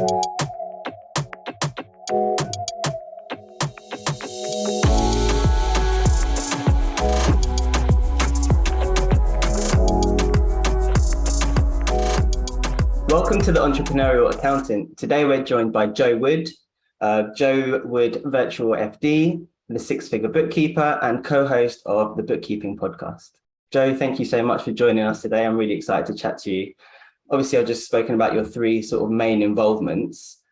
Welcome to the Entrepreneurial Accountant. Today we're joined by Joe Wood. Joe Wood, virtual FD, the six-figure bookkeeper and co-host of the Bookkeeping podcast. Joe, thank you so much for joining us today. I'm really excited to chat to you. Obviously, I've just spoken about your three sort of main involvements.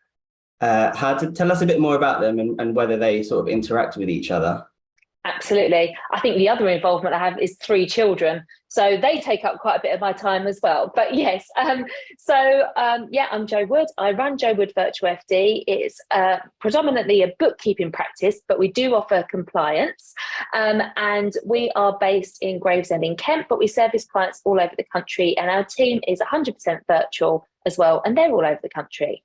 Tell us a bit more about them and whether they sort of interact with each other. Absolutely. I think the other involvement I have is three children. So they take up quite a bit of my time as well. But yes, I'm Joe Wood. I run Joe Wood Virtual FD. It's predominantly a bookkeeping practice, but we do offer compliance. And we are based in Gravesend in Kent, but we service clients all over the country. And our team is 100% virtual as well. And they're all over the country.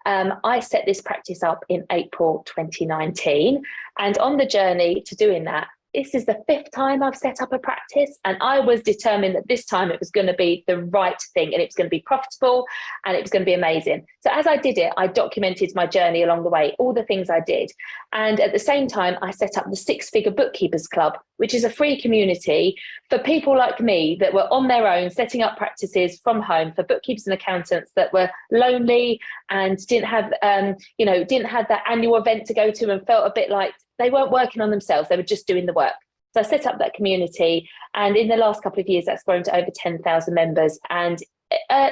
I set this practice up in April 2019, and on the journey to doing that, this is the fifth time I've set up a practice, and I was determined that this time it was going to be the right thing and it was going to be profitable and it was going to be amazing. So as I did it, I documented my journey along the way, all the things I did. And at the same time, I set up the Six-Figure Bookkeepers Club, which is a free community for people like me that were on their own, setting up practices from home for bookkeepers and accountants that were lonely and didn't have that annual event to go to and felt a bit like they weren't working on themselves, they were just doing the work. So I set up that community, and in the last couple of years, that's grown to over 10,000 members. And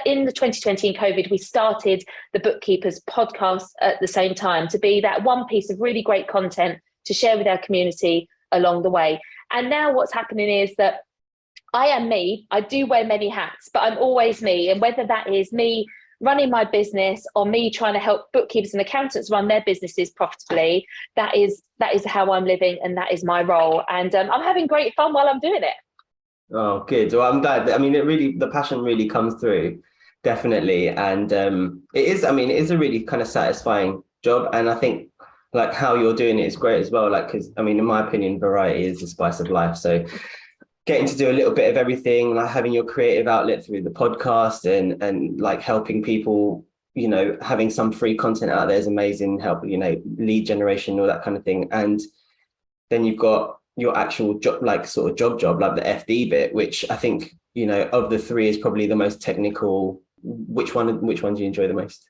in the 2020 in COVID, we started the Bookkeepers podcast at the same time to be that one piece of really great content to share with our community along the way. And now what's happening is that I am me. I do wear many hats, but I'm always me. And whether that is me running my business or me trying to help bookkeepers and accountants run their businesses profitably, that is how I'm living, and that is my role. And I'm having great fun while I'm doing it. Oh, good. Well, I'm glad. I mean, the passion really comes through, definitely. And it is a really kind of satisfying job. And I think like how you're doing it is great as well. Like, because I mean, in my opinion, variety is the spice of life. So getting to do a little bit of everything, like having your creative outlet through the podcast and like helping people, having some free content out there is amazing. Help, lead generation, all that kind of thing. And then you've got your actual job, like sort of job, like the FD bit, which I think, of the three is probably the most technical. Which one do you enjoy the most?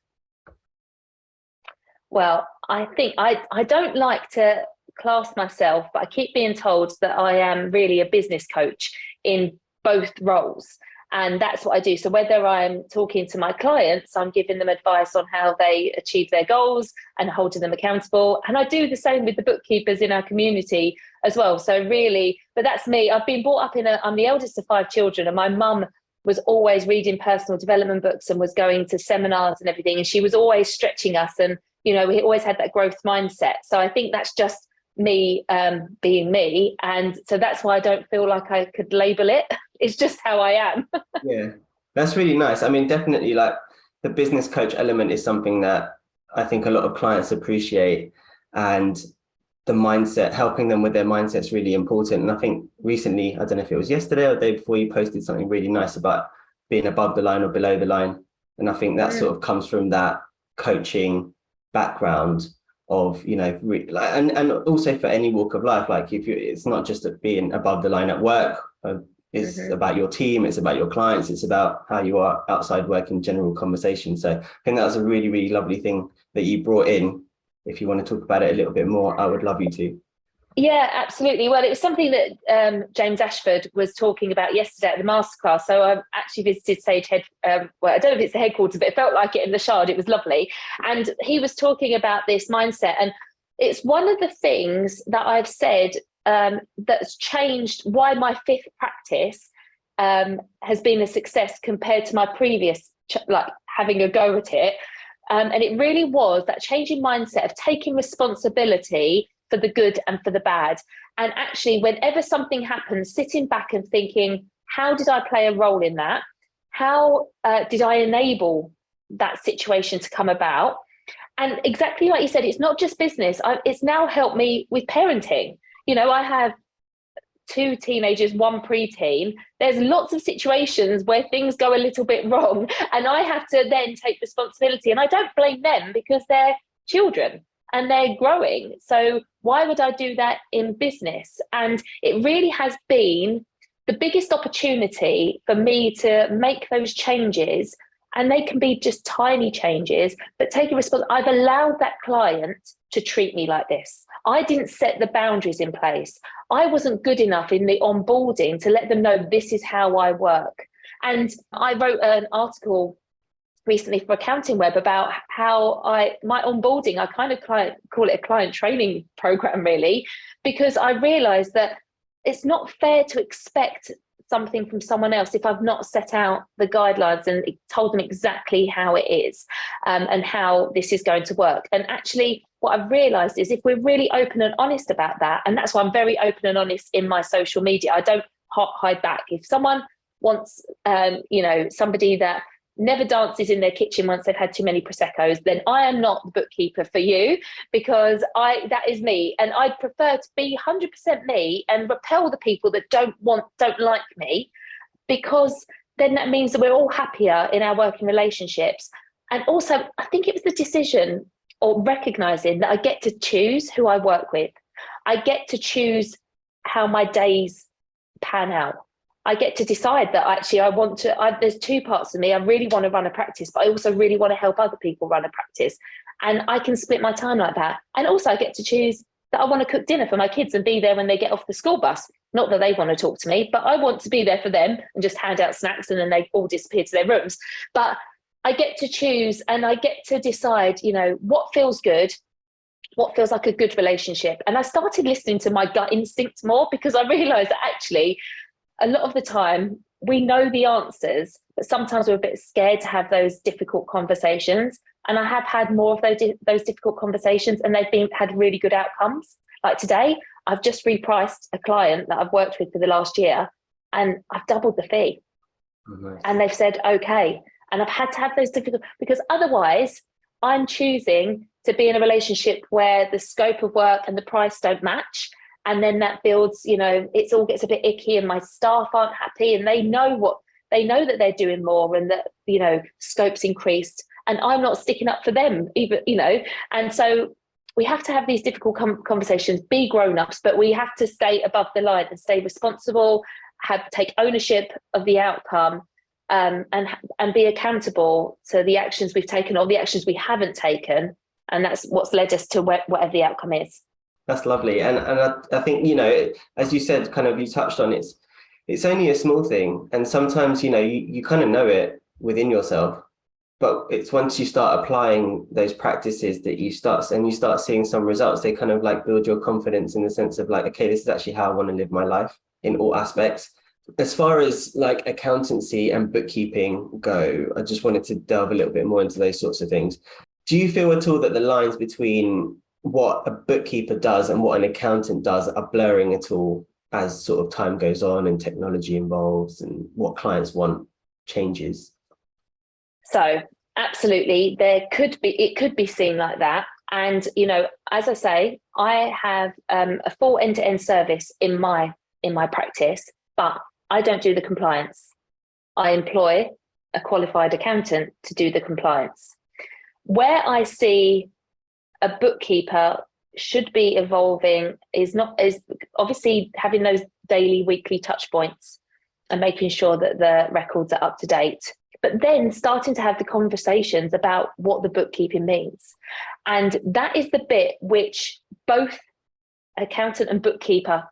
Well, I think I don't like to class myself, but I keep being told that I am really a business coach in both roles, and that's what I do. So whether I'm talking to my clients, I'm giving them advice on how they achieve their goals and holding them accountable, and I do the same with the bookkeepers in our community as well. So really, but that's me. I've been brought up I'm the eldest of 5 children, and my mum was always reading personal development books and was going to seminars and everything, and she was always stretching us, and we always had that growth mindset. So I think that's just me being me, and so that's why I don't feel like I could label it. It's just how I am. Yeah, that's really nice. I mean, definitely, like the business coach element is something that I think a lot of clients appreciate, and the mindset, helping them with their mindset is really important. And I think recently, I don't know if it was yesterday or the day before, you posted something really nice about being above the line or below the line, and I think that sort of comes from that coaching background of, and also for any walk of life, like it's not just being above the line at work, it's about your team, it's about your clients, it's about how you are outside work in general conversation. So I think that was a really, really lovely thing that you brought in. If you want to talk about it a little bit more, I would love you to. Yeah, absolutely. Well, it was something that James Ashford was talking about yesterday at the masterclass. So I actually visited Sage Head. I don't know if it's the headquarters, but it felt like it in the Shard. It was lovely. And he was talking about this mindset. And it's one of the things that I've said that's changed why my fifth practice has been a success compared to my previous, having a go at it. And it really was that changing mindset of taking responsibility for the good and for the bad. And actually, whenever something happens, sitting back and thinking, how did I play a role in that? How did I enable that situation to come about? And exactly like you said, it's not just business. It's now helped me with parenting. I have 2 teenagers, 1 preteen, there's lots of situations where things go a little bit wrong, and I have to then take responsibility. And I don't blame them because they're children and they're growing. So why would I do that in business? And it really has been the biggest opportunity for me to make those changes. And they can be just tiny changes, but take a responsibility. I've allowed that client to treat me like this. I didn't set the boundaries in place. I wasn't good enough in the onboarding to let them know this is how I work. And I wrote an article recently for Accounting Web about how my onboarding, I kind of call it a client training program, really, because I realized that it's not fair to expect something from someone else if I've not set out the guidelines and told them exactly how it is, and how this is going to work. And actually what I've realized is if we're really open and honest about that, and that's why I'm very open and honest in my social media, I don't hide back. If someone wants somebody that never dances in their kitchen once they've had too many Prosecco's, then I am not the bookkeeper for you, because that is me. And I'd prefer to be 100% me and repel the people that don't like me, because then that means that we're all happier in our working relationships. And also, I think it was the decision or recognizing that I get to choose who I work with. I get to choose how my days pan out. I get to decide that actually there's 2 parts of me. I really want to run a practice, but I also really want to help other people run a practice. And I can split my time like that. And also I get to choose that I want to cook dinner for my kids and be there when they get off the school bus. Not that they want to talk to me, but I want to be there for them and just hand out snacks and then they all disappear to their rooms. But I get to choose, and I get to decide, what feels good, what feels like a good relationship. And I started listening to my gut instinct more, because I realized that actually a lot of the time we know the answers, but sometimes we're a bit scared to have those difficult conversations. And I have had more of those difficult conversations, and they've had really good outcomes. Like today, I've just repriced a client that I've worked with for the last year, and I've doubled the fee. Oh, nice. And they've said, okay. And I've had to have those difficult, because otherwise I'm choosing to be in a relationship where the scope of work and the price don't match. And then that builds, it all gets a bit icky, and my staff aren't happy, and they know that they're doing more, and that, scope's increased, and I'm not sticking up for them even, and so we have to have these difficult conversations, be grown-ups, but we have to stay above the line and stay responsible, take ownership of the outcome, and be accountable to the actions we've taken or the actions we haven't taken. And that's what's led us to whatever the outcome is. That's lovely. And I think, as you said, kind of, you touched on it's only a small thing. And sometimes, you kind of know it within yourself, but it's once you start applying those practices that you start seeing some results, they kind of like build your confidence in the sense of like, okay, this is actually how I want to live my life in all aspects. As far as like accountancy and bookkeeping go, I just wanted to delve a little bit more into those sorts of things. Do you feel at all that the lines between what a bookkeeper does and what an accountant does are blurring at all as sort of time goes on and technology evolves and what clients want changes? So absolutely, it could be seen like that. And, as I say, I have a full end-to-end service in my practice, but I don't do the compliance. I employ a qualified accountant to do the compliance. Where I see a bookkeeper should be evolving is obviously having those daily, weekly touch points and making sure that the records are up to date, but then starting to have the conversations about what the bookkeeping means. And that is the bit which both accountant and bookkeeper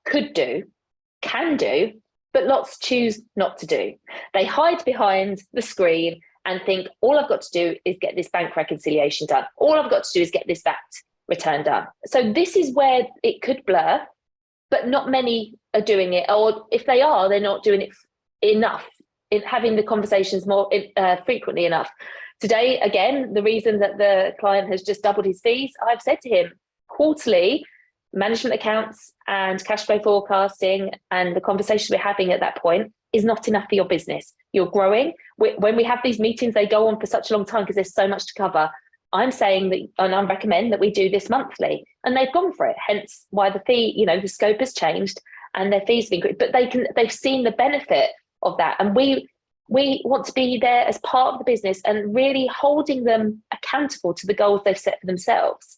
can do, but lots choose not to do. They hide behind the screen and think, all I've got to do is get this bank reconciliation done. All I've got to do is get this VAT return done. So this is where it could blur, but not many are doing it. Or if they are, they're not doing it enough, in having the conversations more frequently enough. Today, again, the reason that the client has just doubled his fees, I've said to him, quarterly management accounts and cash flow forecasting and the conversations we're having at that point is not enough for your business. You're growing. When we have these meetings, they go on for such a long time because there's so much to cover. I'm saying that, and I recommend that we do this monthly, and they've gone for it. Hence why the fee, the scope has changed, and their fees have increased, but they've seen the benefit of that. And we want to be there as part of the business and really holding them accountable to the goals they've set for themselves.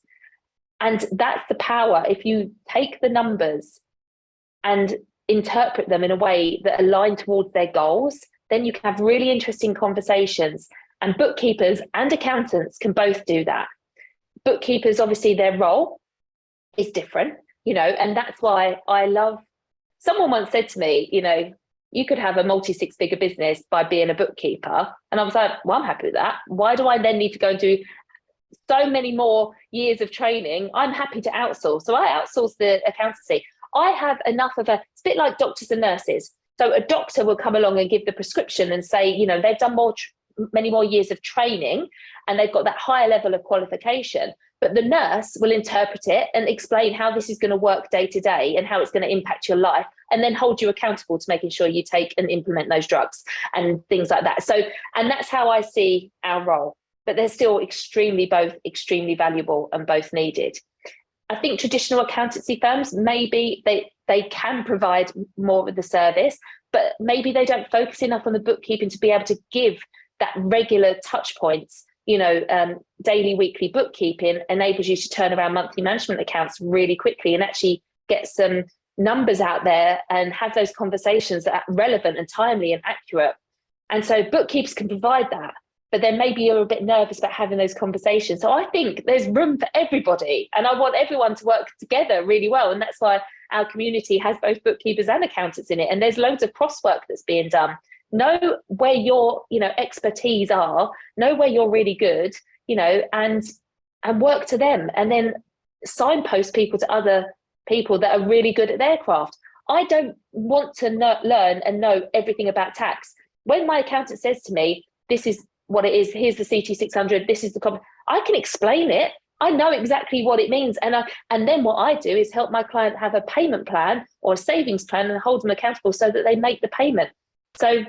And that's the power. If you take the numbers and interpret them in a way that align towards their goals, then you can have really interesting conversations. And bookkeepers and accountants can both do that. Bookkeepers, obviously, their role is different, and that's why I love, someone once said to me, you could have a multi-six-figure business by being a bookkeeper. And I was like, well, I'm happy with that. Why do I then need to go and do so many more years of training? I'm happy to outsource. So I outsource the accountancy. I have enough of it's a bit like doctors and nurses. So a doctor will come along and give the prescription and say, they've done many more years of training and they've got that higher level of qualification. But the nurse will interpret it and explain how this is going to work day to day and how it's going to impact your life, and then hold you accountable to making sure you take and implement those drugs and things like that. So, and that's how I see our role. But they're still both extremely valuable and both needed. I think traditional accountancy firms, maybe they can provide more of the service, but maybe they don't focus enough on the bookkeeping to be able to give that regular touch points. Daily, weekly bookkeeping enables you to turn around monthly management accounts really quickly and actually get some numbers out there and have those conversations that are relevant and timely and accurate. And so bookkeepers can provide that, but then maybe you're a bit nervous about having those conversations. So I think there's room for everybody, and I want everyone to work together really well. And that's why our community has both bookkeepers and accountants in it. And there's loads of cross work that's being done. Know where your expertise are, know where you're really good, and work to them, and then signpost people to other people that are really good at their craft. I don't want to learn and know everything about tax. When my accountant says to me, this is what it is, here's the CT600, this is the I can explain it. I know exactly what it means. And then what I do is help my client have a payment plan or a savings plan and hold them accountable so that they make the payment. So,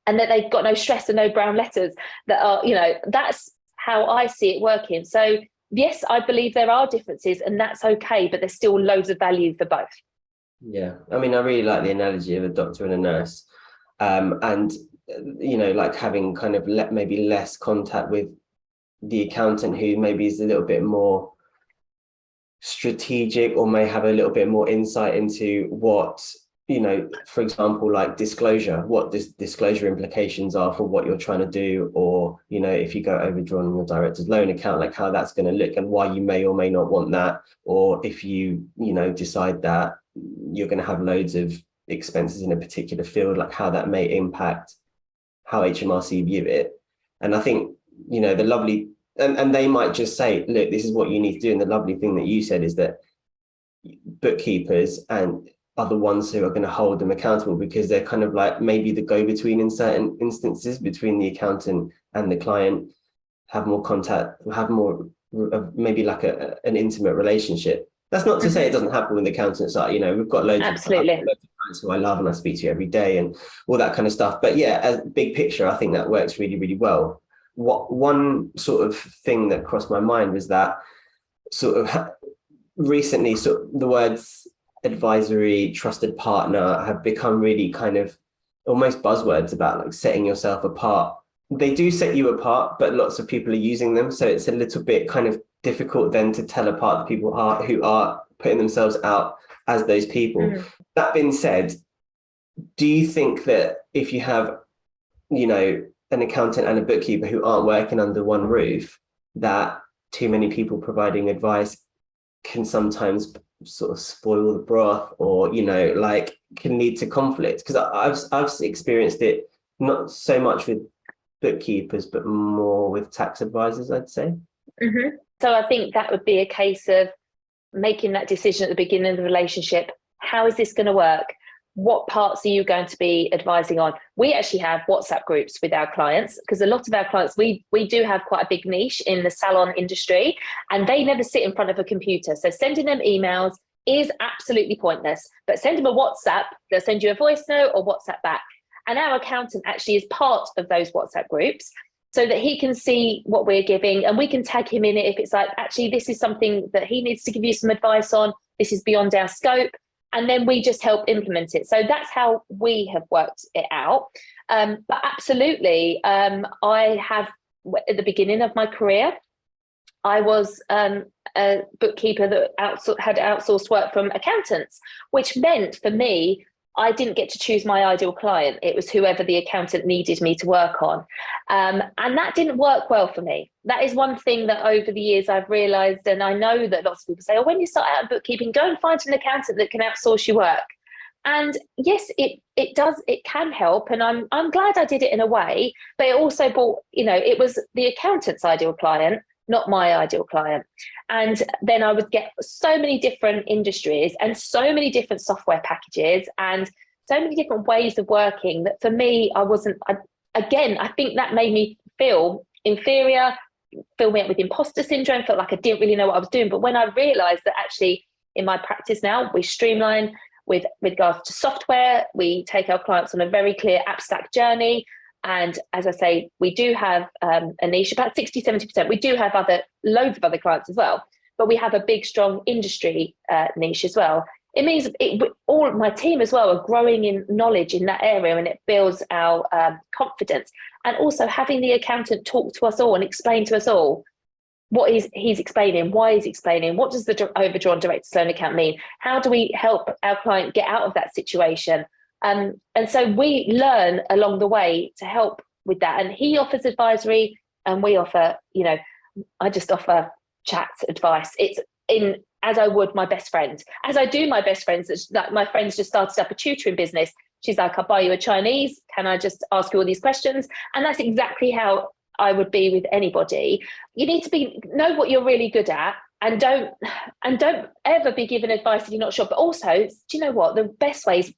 and that they've got no stress and no brown letters that are, that's how I see it working. So yes, I believe there are differences and that's okay, but there's still loads of value for both. Yeah. I mean, I really like the analogy of a doctor and a nurse. And, like having kind of maybe less contact with the accountant who maybe is a little bit more strategic or may have a little bit more insight into what, for example, like disclosure, what disclosure implications are for what you're trying to do, or, if you go overdrawn on your director's loan account, like how that's going to look and why you may or may not want that. Or if you, decide that you're going to have loads of expenses in a particular field, like how that may impact how HMRC view it. And I think, the lovely, and they might just say, look, this is what you need to do. And the lovely thing that you said is that bookkeepers are the ones who are going to hold them accountable, because they're kind of like maybe the go-between in certain instances between the accountant and the client, have more contact, have more maybe like an intimate relationship. That's not to say it doesn't happen with accountants. We've got loads of clients who I love and I speak to every day and all that kind of stuff. But yeah, as big picture, I think that works really, really well. One sort of thing that crossed my mind was that sort of recently, the words advisory, trusted partner have become really kind of almost buzzwords about like setting yourself apart. They do set you apart, but lots of people are using them. So it's a little bit kind of difficult then to tell apart the people who are putting themselves out as those people. That being said, do you think that if you have, an accountant and a bookkeeper who aren't working under one roof, that too many people providing advice can sometimes sort of spoil the broth, or can lead to conflict? Because I've experienced it not so much with bookkeepers but more with tax advisors, I'd say. So I think that would be a case of making that decision at the beginning of the relationship. How is this going to work? What parts are you going to be advising on? We actually have WhatsApp groups with our clients, because a lot of our clients, we do have quite a big niche in the salon industry, and they never sit in front of a computer. So sending them emails is absolutely pointless, but send them a WhatsApp, they'll send you a voice note or WhatsApp back. And our accountant actually is part of those WhatsApp groups, so that he can see what we're giving and we can tag him in it if it's like, actually, this is something that he needs to give you some advice on. This is beyond our scope. and then we just help implement it. So that's how we have worked it out. But absolutely, I have, at the beginning of my career, I was a bookkeeper that had outsourced work from accountants, which meant for me, I didn't get to choose my ideal client. It was whoever the accountant needed me to work on. And that didn't work well for me. That is one thing that over the years I've realised, and I know that lots of people say, oh, when you start out in bookkeeping, go and find an accountant that can outsource your work. And yes, it does, it can help. And I'm glad I did it in a way, but it also brought, it was the accountant's ideal client, not my ideal client. And then I would get so many different industries and so many different software packages and so many different ways of working that for me, I think that made me feel inferior, fill me up with imposter syndrome, felt like I didn't really know what I was doing. But when I realized that actually in my practice now, we streamline with regards to software, we take our clients on a very clear abstract journey. And as I say, we do have a niche, about 60-70%. We do have loads of other clients as well, but we have a big, strong industry niche as well. It means all my team as well are growing in knowledge in that area, and it builds our confidence. And also having the accountant talk to us all and explain to us all what he's explaining, why he's explaining, what does the overdrawn director's loan account mean? How do we help our client get out of that situation? And so we learn along the way to help with that. And he offers advisory and we offer, I just offer chat advice. It's as I would my best friend, as I do my best friends. Like my friend's just started up a tutoring business. She's like, I'll buy you a Chinese. Can I just ask you all these questions? And that's exactly how I would be with anybody. You need to know what you're really good at. And don't ever be given advice if you're not sure. But also, do you know what? The best way is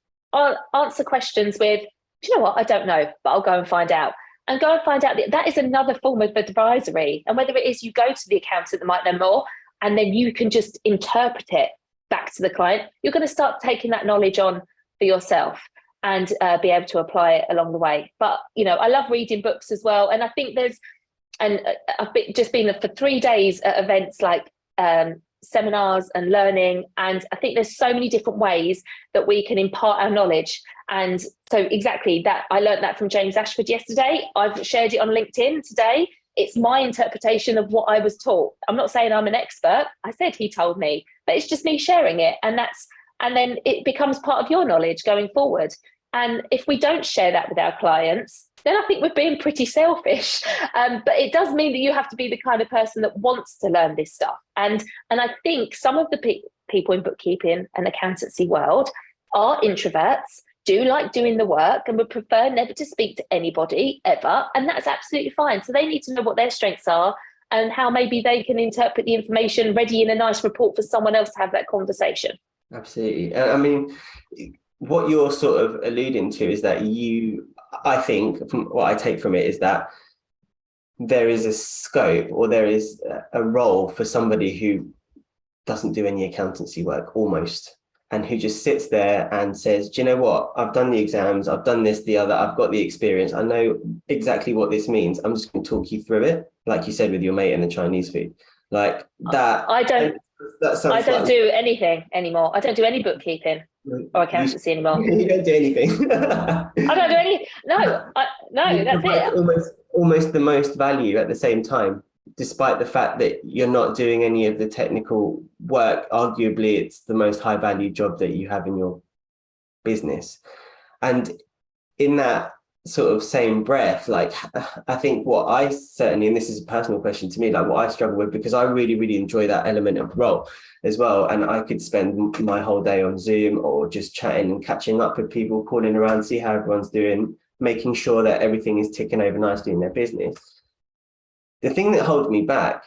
answer questions with, do you know what? I don't know, but I'll go and find out. And go and find out. That is another form of advisory. And whether it is you go to the accountant that might know more, and then you can just interpret it back to the client, you're going to start taking that knowledge on for yourself and be able to apply it along the way. But, I love reading books as well. And I think I've been for 3 days at events like seminars and learning, and I think there's so many different ways that we can impart our knowledge. And so exactly that, I learned that from James Ashford yesterday. I've shared it on LinkedIn today. It's my interpretation of what I was taught. I'm not saying I'm an expert. I said he told me, but it's just me sharing it, and then it becomes part of your knowledge going forward. And if we don't share that with our clients, then I think we're being pretty selfish. But it does mean that you have to be the kind of person that wants to learn this stuff. And I think some of the people in bookkeeping and accountancy world are introverts, do like doing the work, and would prefer never to speak to anybody ever. And that's absolutely fine. So they need to know what their strengths are and how maybe they can interpret the information, ready in a nice report for someone else to have that conversation. Absolutely. I mean, what you're sort of alluding to is that I think from what I take from it is that there is a scope, or there is a role for somebody who doesn't do any accountancy work almost, and who just sits there and says, do you know what? I've done the exams, I've done this, the other, I've got the experience. I know exactly what this means. I'm just going to talk you through it. Like you said, with your mate and the Chinese food, like that. I don't do anything anymore. I don't do any bookkeeping or accountancy anymore. You don't do anything. I don't do any. No, that's it. Almost the most value at the same time, despite the fact that you're not doing any of the technical work. Arguably, it's the most high value job that you have in your business. And in that sort of same breath, like, I think what I certainly, and this is a personal question to me, like what I struggle with, because I really, really enjoy that element of role as well. And I could spend my whole day on Zoom or just chatting and catching up with people, calling around, see how everyone's doing, making sure that everything is ticking over nicely in their business. The thing that holds me back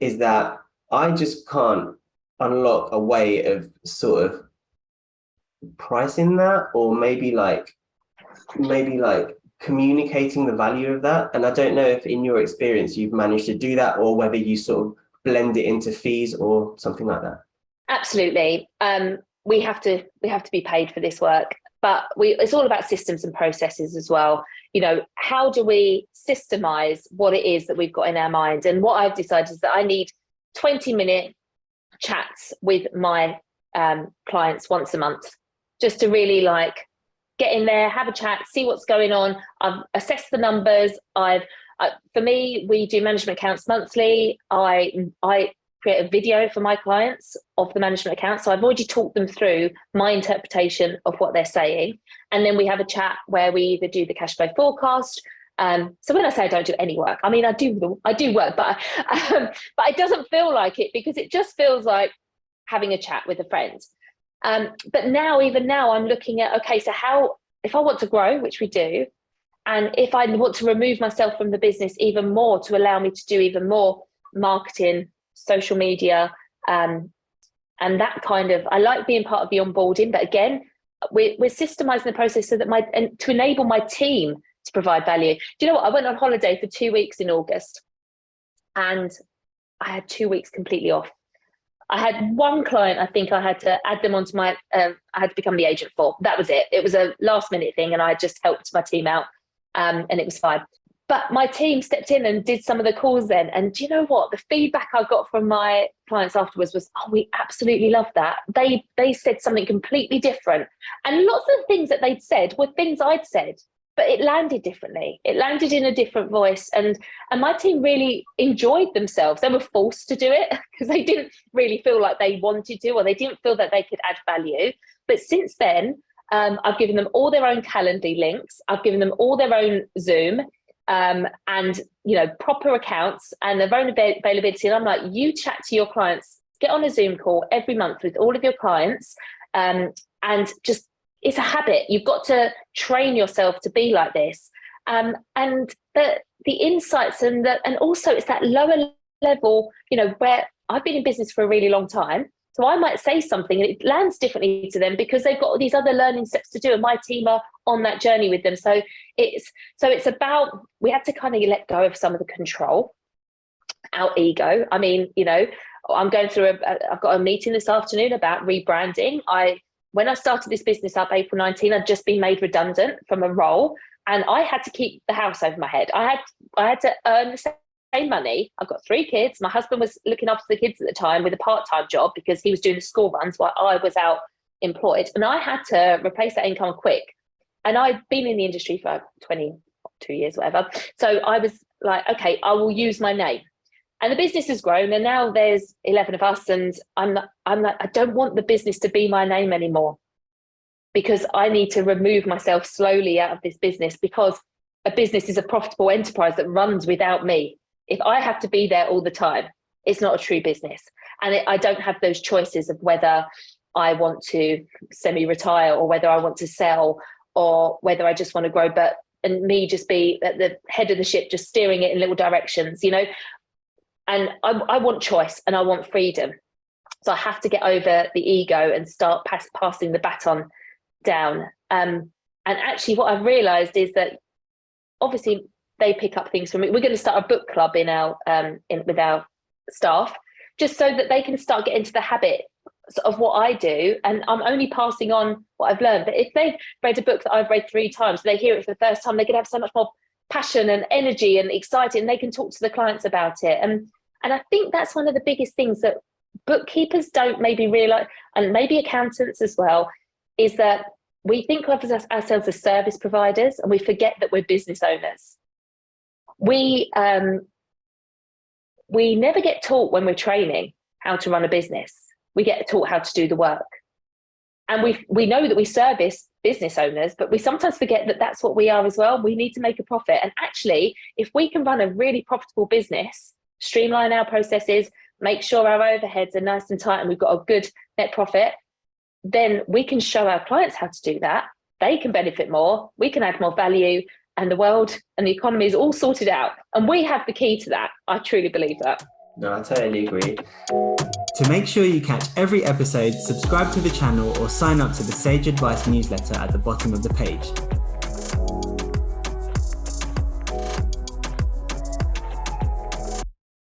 is that I just can't unlock a way of sort of pricing that, or maybe like communicating the value of that. And I don't know if in your experience you've managed to do that, or whether you sort of blend it into fees or something like that. Absolutely. We have to be paid for this work, but it's all about systems and processes as well. How do we systemize what it is that we've got in our mind? And what I've decided is that I need 20-minute chats with my clients once a month, just to really like get in there, have a chat, see what's going on. I've assessed the numbers. For me, we do management accounts monthly. I create a video for my clients of the management accounts. So I've already talked them through my interpretation of what they're saying. And then we have a chat where we either do the cash flow forecast. So when I say I don't do any work, I mean, I do work, but it doesn't feel like it, because it just feels like having a chat with a friend. But even now I'm looking at, okay, so if I want to grow, which we do, and if I want to remove myself from the business even more to allow me to do even more marketing, social media, and that kind of, I like being part of the onboarding, but again, we're systemizing the process so that to enable my team to provide value. Do you know what? I went on holiday for 2 weeks in August, and I had 2 weeks completely off. I had one client, I think I had to add them onto I had to become the agent for. That was it. It was a last minute thing, and I just helped my team out, and it was fine. But my team stepped in and did some of the calls then. And do you know what? The feedback I got from my clients afterwards was, oh, we absolutely love that. They said something completely different. And lots of the things that they'd said were things I'd said, but it landed differently. It landed in a different voice. And my team really enjoyed themselves. They were forced to do it because they didn't really feel like they wanted to, or they didn't feel that they could add value. But since then, I've given them all their own Calendly links. I've given them all their own Zoom, and proper accounts and their own availability. And I'm like, you chat to your clients, get on a Zoom call every month with all of your clients, and just, it's a habit. You've got to train yourself to be like this. And the insights and also it's that lower level, where I've been in business for a really long time. So I might say something and it lands differently to them because they've got all these other learning steps to do, and my team are on that journey with them. So it's about, we have to kind of let go of some of the control, our ego. I mean, I'm going through I've got a meeting this afternoon about rebranding. When I started this business up April 19, I'd just been made redundant from a role, and I had to keep the house over my head. I had to earn the same money. I've got 3 kids. My husband was looking after the kids at the time with a part-time job because he was doing the school runs while I was out employed. And I had to replace that income quick. And I'd been in the industry for 22 years, whatever. So I was like, okay, I will use my name. And the business has grown, and now there's 11 of us, and I'm like, I don't want the business to be my name anymore, because I need to remove myself slowly out of this business, because a business is a profitable enterprise that runs without me. If I have to be there all the time, it's not a true business. And I don't have those choices of whether I want to semi-retire or whether I want to sell or whether I just want to grow, and me just be at the head of the ship, just steering it in little directions, And I want choice and I want freedom. So I have to get over the ego and start passing the baton down. And actually what I've realized is that obviously they pick up things from me. We're going to start a book club with our staff, just so that they can start getting into the habit of what I do. And I'm only passing on what I've learned. But if they've read a book that I've read 3 times, they hear it for the first time, they can have so much more passion and energy and exciting. They can talk to the clients about it. And I think that's one of the biggest things that bookkeepers don't maybe realize, and maybe accountants as well, is that we think of ourselves as service providers and we forget that we're business owners. We never get taught when we're training how to run a business. We get taught how to do the work. And we know that we service business owners, but we sometimes forget that that's what we are as well. We need to make a profit. And actually, if we can run a really profitable business, streamline our processes, make sure our overheads are nice and tight and we've got a good net profit, then we can show our clients how to do that. They can benefit more, we can add more value, and the world and the economy is all sorted out. And we have the key to that. I truly believe that. No, I totally agree. To make sure you catch every episode, subscribe to the channel or sign up to the Sage Advice newsletter at the bottom of the page.